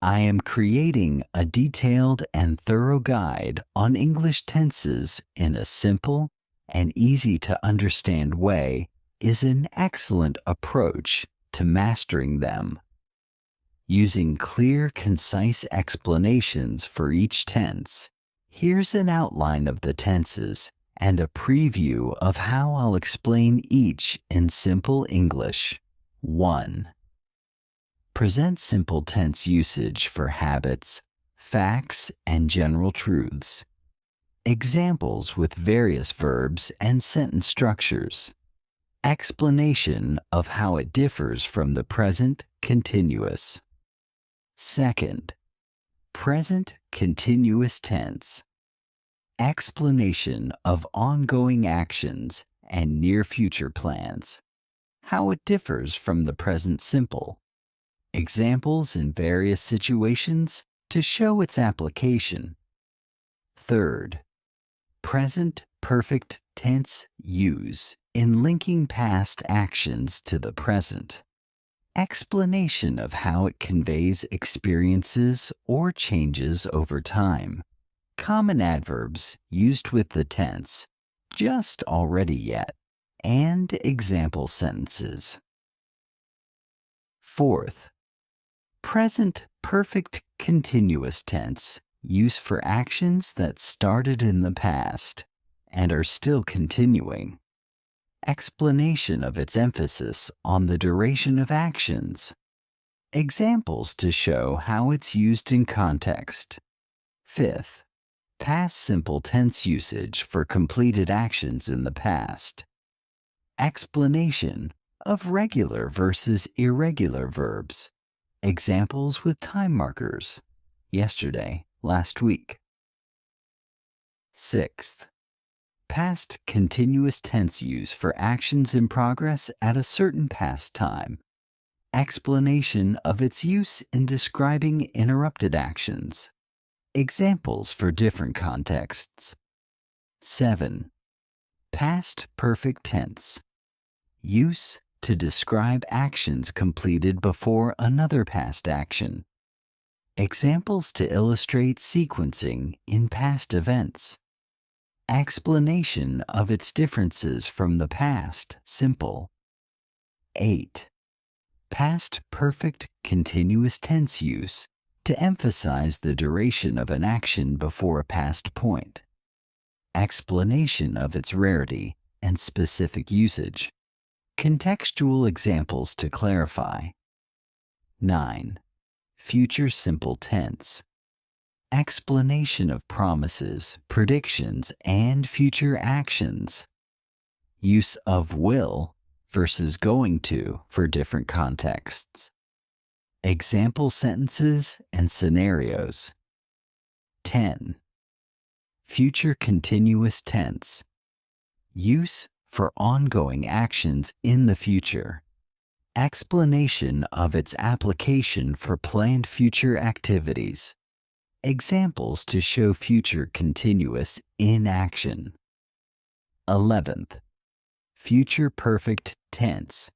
I am creating a detailed and thorough guide on English tenses in a simple and easy to understand way is an excellent approach to mastering them. Using clear, concise explanations for each tense, here's an outline of the tenses and a preview of how I'll explain each in simple English. 1. Present simple tense usage for habits, facts, and general truths. Examples with various verbs and sentence structures. Explanation of how it differs from the present continuous. Second, present continuous tense. Explanation of ongoing actions and near future plans. How it differs from the present simple. Examples in various situations to show its application. Third, present perfect tense use in linking past actions to the present. Explanation of how it conveys experiences or changes over time. Common adverbs used with the tense, just, already, yet, and example sentences. Fourth, present perfect continuous tense, use for actions that started in the past and are still continuing. Explanation of its emphasis on the duration of actions. Examples to show how it's used in context. Fifth, past simple tense usage for completed actions in the past. Explanation of regular versus irregular verbs. Examples with time markers. Yesterday, last week. Sixth, past continuous tense use for actions in progress at a certain past time. Explanation of its use in describing interrupted actions. Examples for different contexts. 7. Past perfect tense. Use to describe actions completed before another past action. Examples to illustrate sequencing in past events. Explanation of its differences from the past simple. 8. Past perfect continuous tense use to emphasize the duration of an action before a past point. Explanation of its rarity and specific usage. Contextual examples to clarify. 9. Future simple tense. Explanation of promises, predictions, and future actions. Use of will versus going to for different contexts. Example sentences and scenarios. 10. Future continuous tense. Use for ongoing actions in the future. Explanation of its application for planned future activities. Examples to show future continuous in action. 11th. Future perfect tense.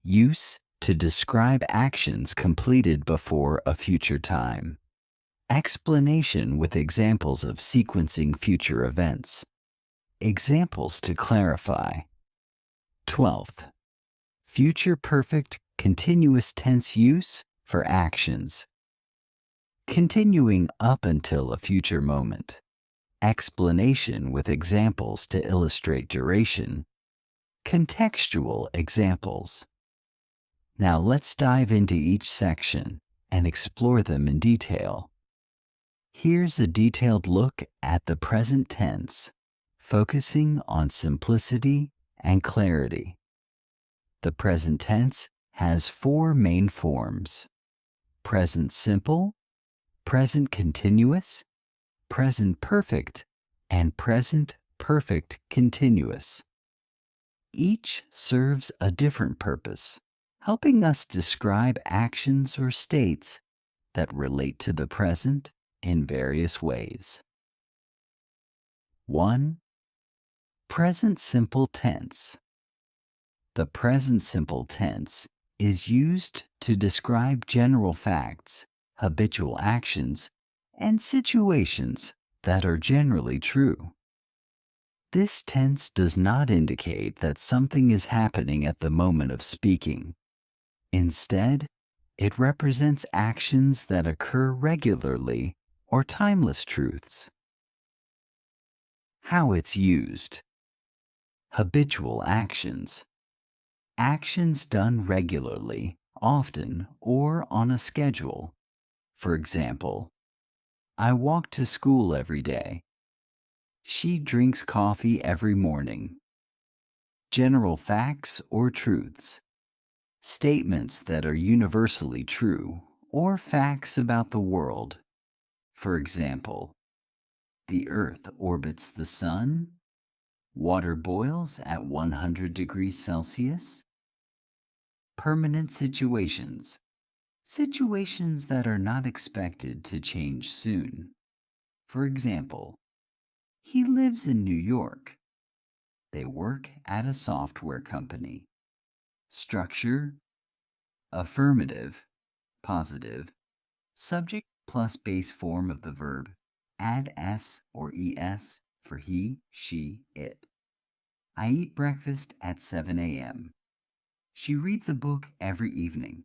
Use to describe actions completed before a future time. Explanation with examples of sequencing future events. Examples to clarify. 12th. Future perfect continuous tense use for actions. Continuing up until a future moment. Explanation with examples to illustrate duration. Contextual examples. Now let's dive into each section and explore them in detail. Here's a detailed look at the present tense, focusing on simplicity and clarity. The present tense has 4 main forms: present simple, present continuous, present perfect, and present perfect continuous. Each serves a different purpose, helping us describe actions or states that relate to the present in various ways. 1. Present simple tense. The present simple tense is used to describe general facts, habitual actions, and situations that are generally true. This tense does not indicate that something is happening at the moment of speaking. Instead, it represents actions that occur regularly or timeless truths. How it's used. Habitual actions. Actions done regularly, often, or on a schedule. For example, I walk to school every day. She drinks coffee every morning. General facts or truths. Statements that are universally true or facts about the world. For example, the Earth orbits the Sun. Water boils at 100 degrees Celsius. Permanent situations. Situations that are not expected to change soon. For example, he lives in New York. They work at a software company. Structure. Affirmative, positive, subject plus base form of the verb. Add s or es for he, she, it. I eat breakfast at 7 a.m. She reads a book every evening.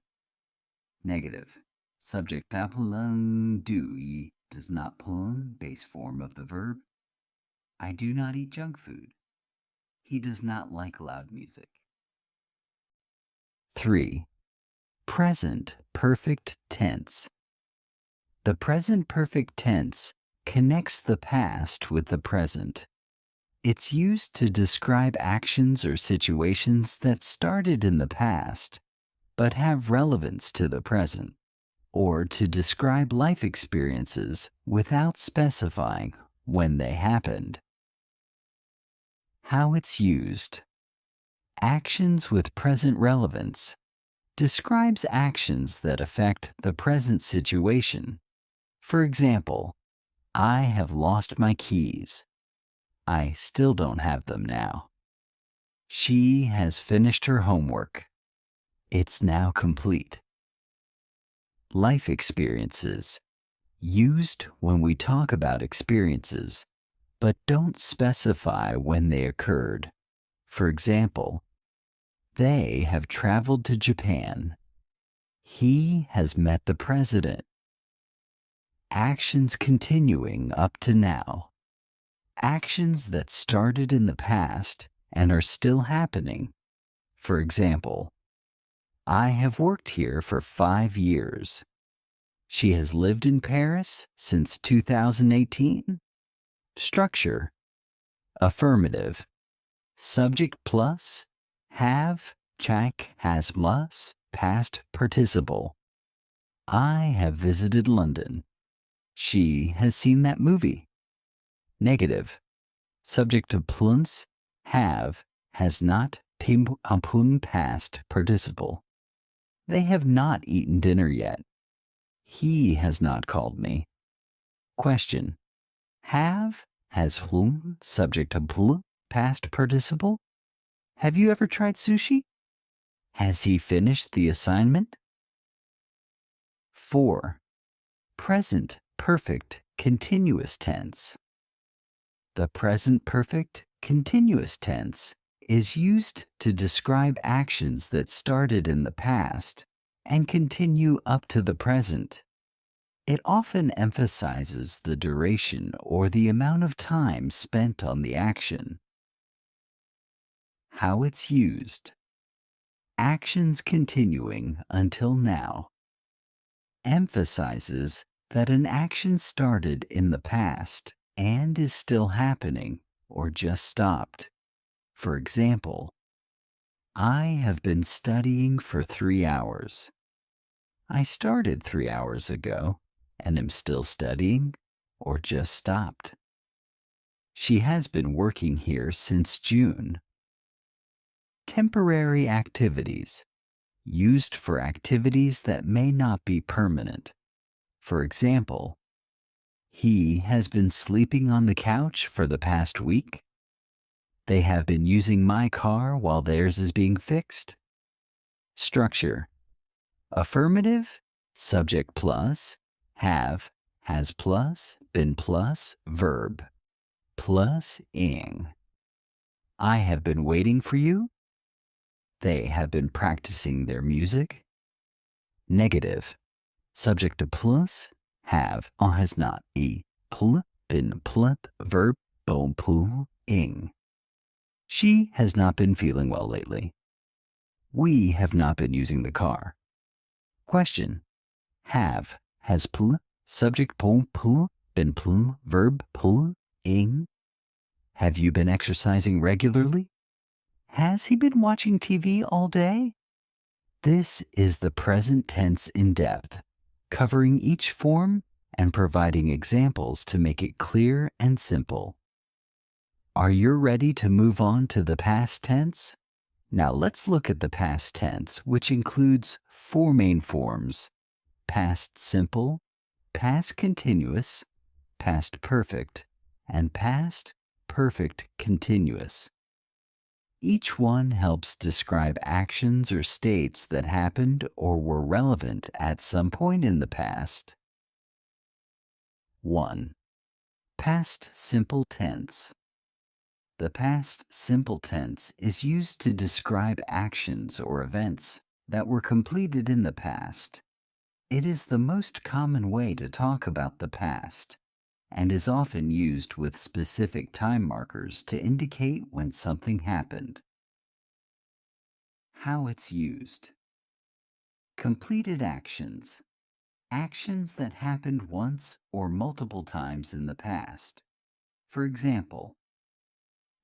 Negative. Subject appellant do does not pull base form of the verb. I do not eat junk food. He does not like loud music. 3. Present perfect tense. The present perfect tense connects the past with the present. It's used to describe actions or situations that started in the past but have relevance to the present, or to describe life experiences without specifying when they happened. How it's used. Actions with present relevance describes actions that affect the present situation. For example, I have lost my keys. I still don't have them now. She has finished her homework. It's now complete. Life experiences. Used when we talk about experiences, but don't specify when they occurred. For example, they have traveled to Japan. He has met the president. Actions continuing up to now. Actions that started in the past and are still happening. For example, I have worked here for 5 years. She has lived in Paris since 2018. Structure. Affirmative. Subject plus. Have, check, has plus, past participle. I have visited London. She has seen that movie. Negative. Subject to plus, have, has not, pun past participle. They have not eaten dinner yet. He has not called me. Question. Have, has hlum, subject to pl, past participle. Have you ever tried sushi? Has he finished the assignment? 4. Present perfect continuous tense. The present perfect continuous tense is used to describe actions that started in the past and continue up to the present. It often emphasizes the duration or the amount of time spent on the action. How it's used. Actions continuing until now. Emphasizes that an action started in the past and is still happening or just stopped. For example, I have been studying for 3 hours. I started 3 hours ago and am still studying or just stopped. She has been working here since June. Temporary activities. Used for activities that may not be permanent. For example, he has been sleeping on the couch for the past week. They have been using my car while theirs is being fixed. Structure. Affirmative, subject plus, Have, has plus, been plus, verb, plus ing. I have been waiting for you. They have been practicing their music. Negative. Subject to plus, have, has not, pl, been plut, verb, bom pl, ing. She has not been feeling well lately. We have not been using the car. Question. Have, has pl, subject pl, been pl, verb pl, ing. Have you been exercising regularly? Has he been watching TV all day? This is the present tense in depth, covering each form and providing examples to make it clear and simple. Are you ready to move on to the past tense? Now let's look at the past tense, which includes four main forms: past simple, past continuous, past perfect, and past perfect continuous. Each one helps describe actions or states that happened or were relevant at some point in the past. 1. Past simple tense. The past simple tense is used to describe actions or events that were completed in the past. It is the most common way to talk about the past and is often used with specific time markers to indicate when something happened. How it's used. Completed actions. Actions that happened once or multiple times in the past. For example,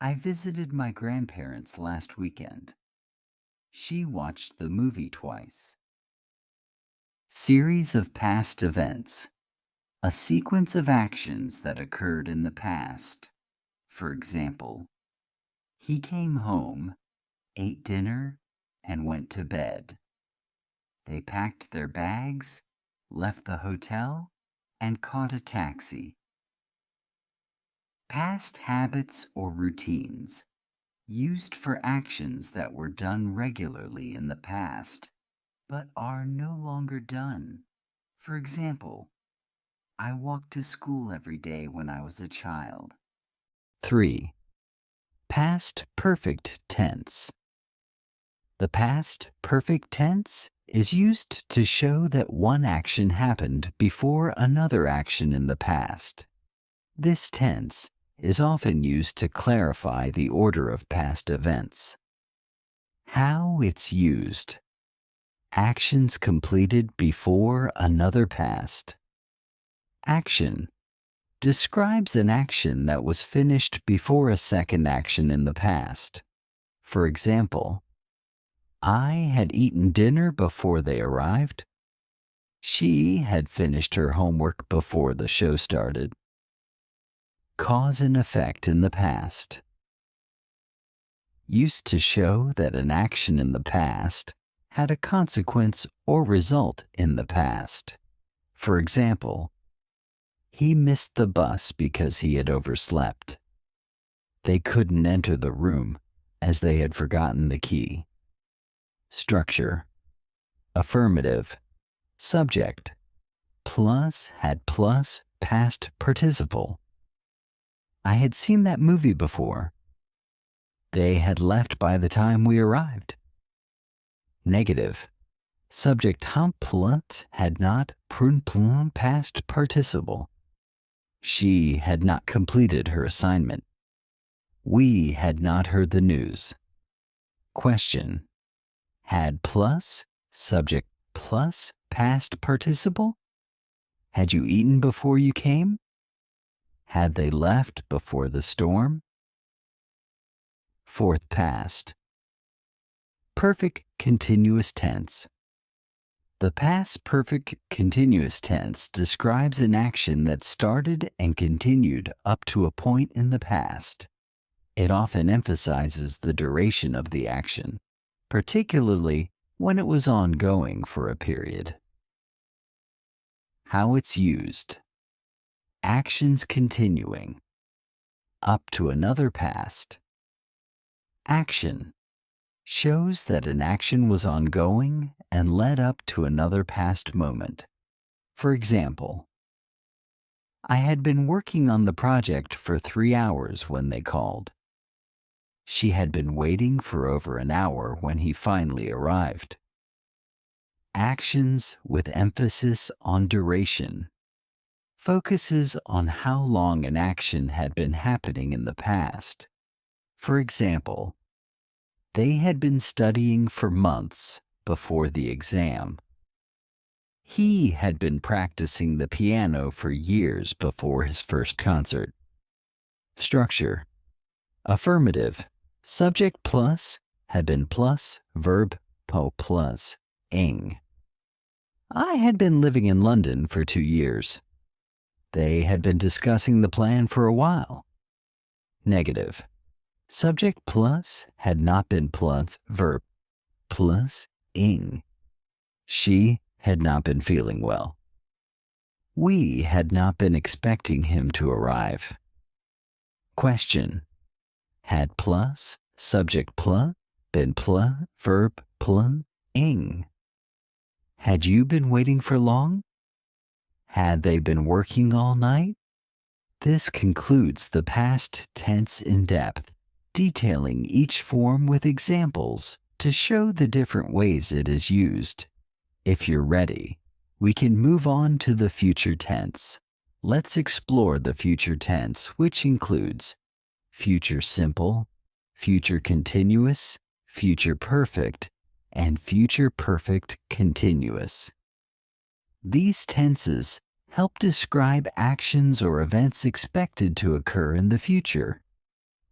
I visited my grandparents last weekend. She watched the movie twice. Series of past events. A sequence of actions that occurred in the past. For example, he came home, ate dinner, and went to bed. They packed their bags, left the hotel, and caught a taxi. Past habits or routines, used for actions that were done regularly in the past, but are no longer done. For example, I walked to school every day when I was a child. 3. Past perfect tense. The past perfect tense is used to show that one action happened before another action in the past. This tense is often used to clarify the order of past events. How it's used. Actions completed before another past. Action describes an action that was finished before a second action in the past. For example, I had eaten dinner before they arrived. She had finished her homework before the show started. Cause and effect in the past. Used to show that an action in the past had a consequence or result in the past. For example, he missed the bus because he had overslept. They couldn't enter the room as they had forgotten the key. Structure. Affirmative. Subject. Plus had plus past participle. I had seen that movie before. They had left by the time we arrived. Negative. Subject plut had not plum past participle. She had not completed her assignment. We had not heard the news. Question. Had plus, subject plus past participle? Had you eaten before you came? Had they left before the storm? Fourth past. Perfect continuous tense. The past perfect continuous tense describes an action that started and continued up to a point in the past. It often emphasizes the duration of the action, particularly when it was ongoing for a period. How it's used. Actions continuing. Up to another past. Action shows that an action was ongoing and led up to another past moment. For example, I had been working on the project for 3 hours when they called. She had been waiting for over an hour when he finally arrived. Actions with emphasis on duration focuses on how long an action had been happening in the past. For example, they had been studying for months before the exam. He had been practicing the piano for years before his first concert. Structure: affirmative, subject plus, had been plus, verb po plus, ing. I had been living in London for 2 years. They had been discussing the plan for a while. Negative, subject plus, had not been plus, verb plus, ing. She had not been feeling well. We had not been expecting him to arrive. Question: had plus, subject plus, been plus, verb plus, ing. Had you been waiting for long? Had they been working all night? This concludes the past tense in depth, detailing each form with examples to show the different ways it is used. If you're ready, we can move on to the future tense. Let's explore the future tense, which includes future simple, future continuous, future perfect, and future perfect continuous. These tenses help describe actions or events expected to occur in the future,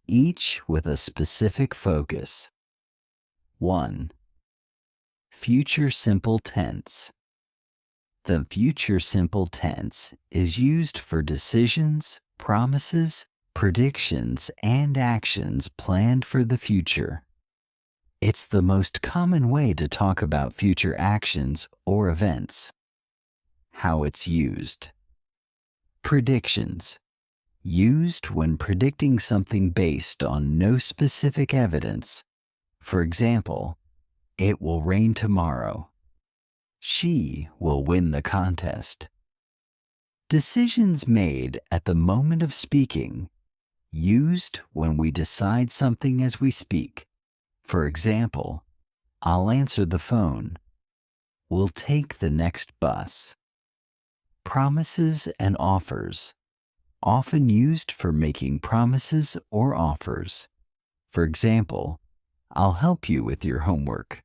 each with a specific focus. 1. Future simple tense. The future simple tense is used for decisions, promises, predictions, and actions planned for the future. It's the most common way to talk about future actions or events. How it's used. Predictions. Used when predicting something based on no specific evidence. For example, it will rain tomorrow. She will win the contest. Decisions made at the moment of speaking. Used when we decide something as we speak. For example, I'll answer the phone. We'll take the next bus. Promises and offers. Often used for making promises or offers. For example, I'll help you with your homework.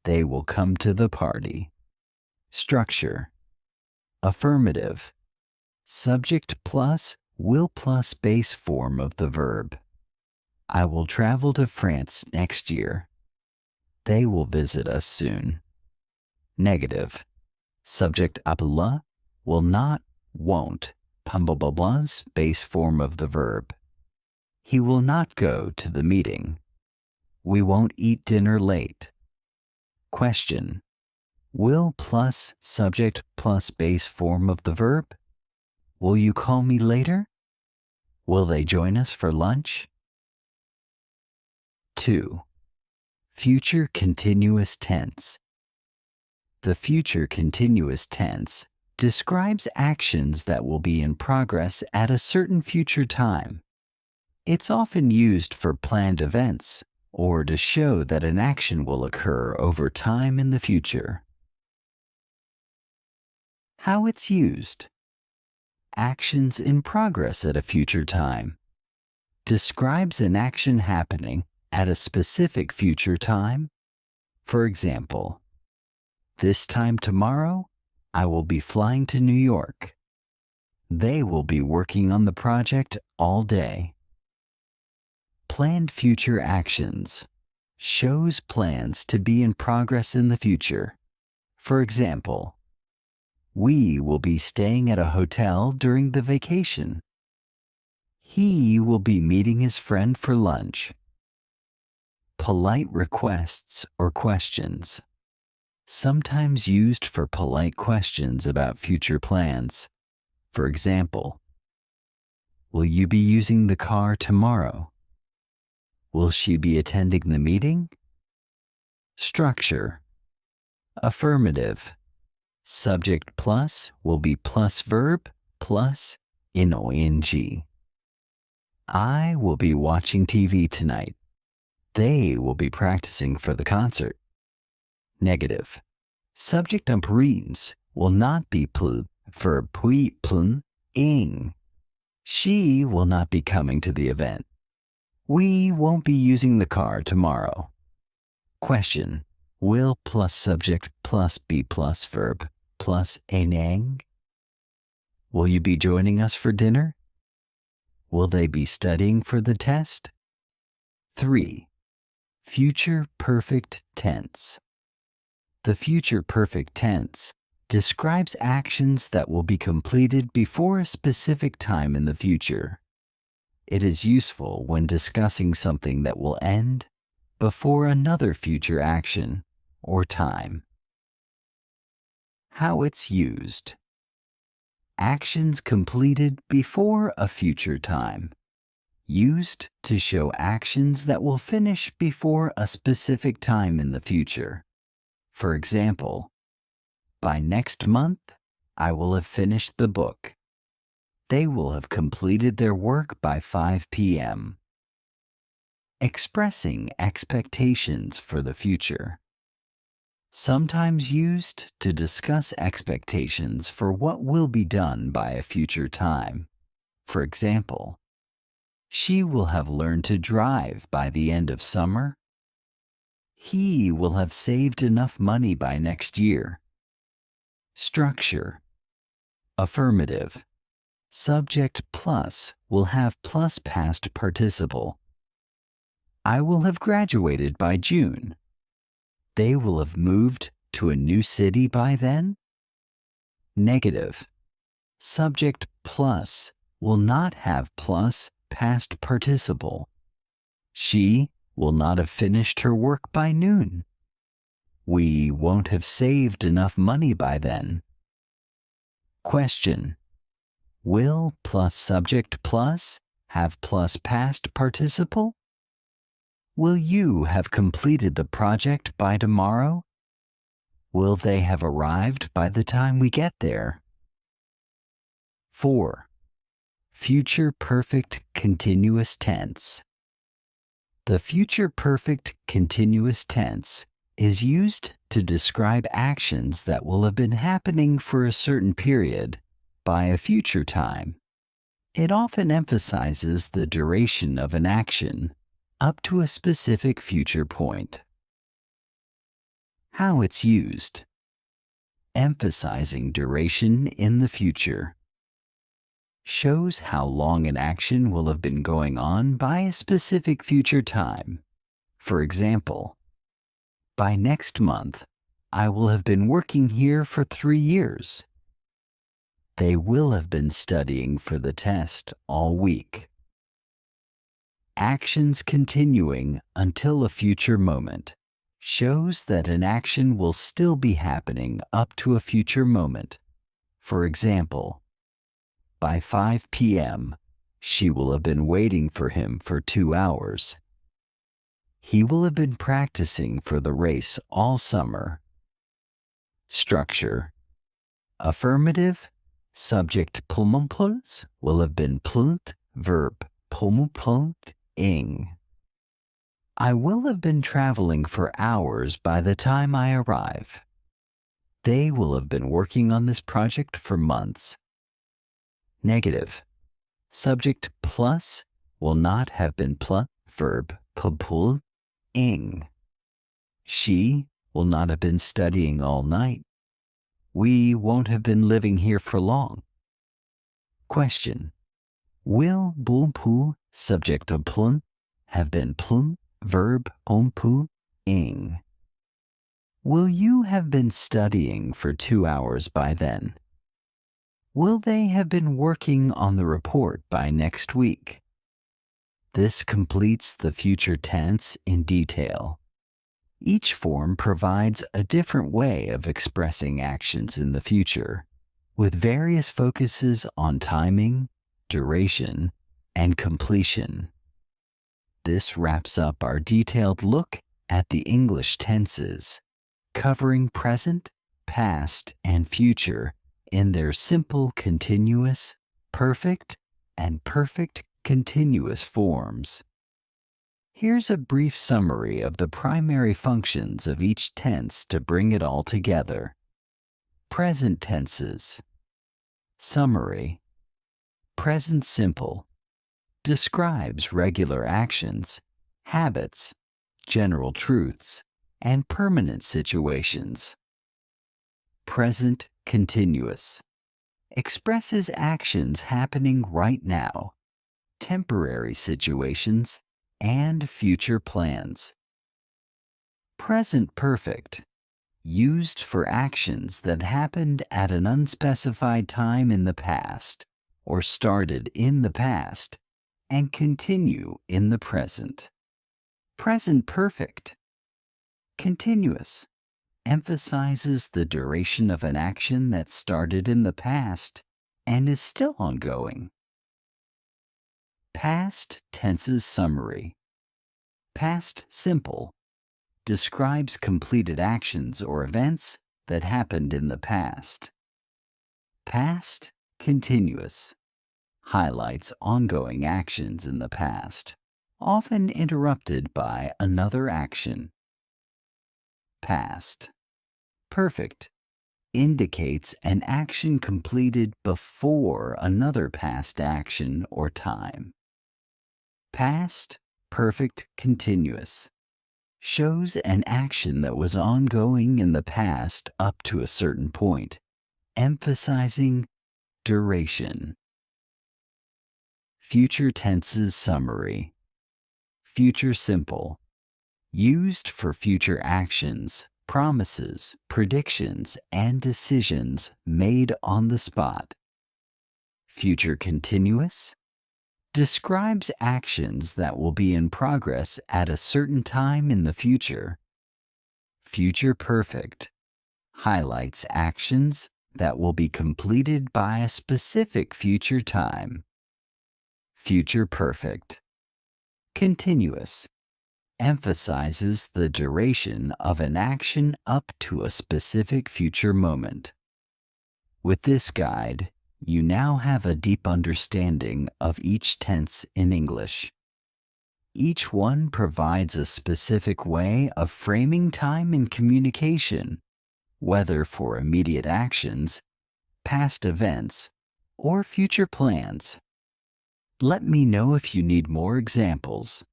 They will come to the party. Structure. Affirmative. Subject plus, will plus base form of the verb. I will travel to France next year. They will visit us soon. Negative. Subject appela, will not, won't, pumblebla's base form of the verb. He will not go to the meeting. We won't eat dinner late. Question. Will plus subject plus base form of the verb. Will you call me later? Will they join us for lunch? 2. Future continuous tense. The future continuous tense describes actions that will be in progress at a certain future time. It's often used for planned events or to show that an action will occur over time in the future. How it's used. Actions in progress at a future time. Describes an action happening at a specific future time. For example, this time tomorrow, I will be flying to New York. They will be working on the project all day. Planned future actions. Shows plans to be in progress in the future. For example, we will be staying at a hotel during the vacation. He will be meeting his friend for lunch. Polite requests or questions. Sometimes used for polite questions about future plans. For example, will you be using the car tomorrow? Will she be attending the meeting? Structure. Affirmative. Subject plus will be plus verb plus ing. I will be watching TV tonight. They will be practicing for the concert. Negative. Subject umbrines will not be pl, verb pui pln, ing. She will not be coming to the event. We won't be using the car tomorrow. Question. Will plus subject plus be plus verb plus ing? Will you be joining us for dinner? Will they be studying for the test? 3. Future perfect tense. The future perfect tense describes actions that will be completed before a specific time in the future. It is useful when discussing something that will end before another future action or time. How it's used. Actions completed before a future time. Used to show actions that will finish before a specific time in the future. For example, by next month, I will have finished the book. They will have completed their work by 5 p.m. Expressing expectations for the future. Sometimes used to discuss expectations for what will be done by a future time. For example, she will have learned to drive by the end of summer. He will have saved enough money by next year. Structure. Affirmative. Subject plus will have plus past participle. I will have graduated by June. They will have moved to a new city by then. Negative. Subject plus will not have plus past participle. She will not have finished her work by noon. We won't have saved enough money by then. Question. Will plus subject plus have plus past participle? Will you have completed the project by tomorrow? Will they have arrived by the time we get there? 4. Future perfect continuous tense. The future perfect continuous tense is used to describe actions that will have been happening for a certain period by a future time. It often emphasizes the duration of an action up to a specific future point. How it's used. Emphasizing duration in the future. Shows how long an action will have been going on by a specific future time. For example, by next month, I will have been working here for 3 years. They will have been studying for the test all week. Actions continuing until a future moment shows that an action will still be happening up to a future moment. For example, by 5 p.m., she will have been waiting for him for 2 hours. He will have been practicing for the race all summer. Structure. Affirmative. Subject pulmumpuls will have been plunt, verb pulmuplunt, ing. I will have been traveling for hours by the time I arrive. They will have been working on this project for months. Negative. Subject plus will not have been pl, verb pupul, ing. She will not have been studying all night. We won't have been living here for long. Question. Will bulpu, subject of plun, have been plun, verb ompu, ing? Will you have been studying for 2 hours by then? Will they have been working on the report by next week? This completes the future tense in detail. Each form provides a different way of expressing actions in the future, with various focuses on timing, duration, and completion. This wraps up our detailed look at the English tenses, covering present, past, and future in their simple continuous, perfect, and perfect continuous forms. Here's a brief summary of the primary functions of each tense to bring it all together. Present tenses. Summary. Present simple. Describes regular actions, habits, general truths, and permanent situations. Present continuous. Expresses actions happening right now, temporary situations, and future plans. Present perfect. Used for actions that happened at an unspecified time in the past, or started in the past, and continue in the present. Present perfect. Continuous. Emphasizes the duration of an action that started in the past and is still ongoing. Past tenses summary. Past simple. Describes completed actions or events that happened in the past. Past continuous. Highlights ongoing actions in the past, often interrupted by another action. Past perfect. Indicates an action completed before another past action or time. Past perfect continuous. Shows an action that was ongoing in the past up to a certain point, emphasizing duration. Future tenses summary. Future simple. Used for future actions, promises, predictions, and decisions made on the spot. Future continuous. Describes actions that will be in progress at a certain time in the future. Future perfect. Highlights actions that will be completed by a specific future time. Future perfect. Continuous. Emphasizes the duration of an action up to a specific future moment. With this guide, you now have a deep understanding of each tense in English. Each one provides a specific way of framing time in communication, whether for immediate actions, past events, or future plans. Let me know if you need more examples,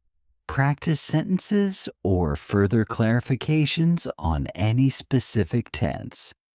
practice sentences, or further clarifications on any specific tense.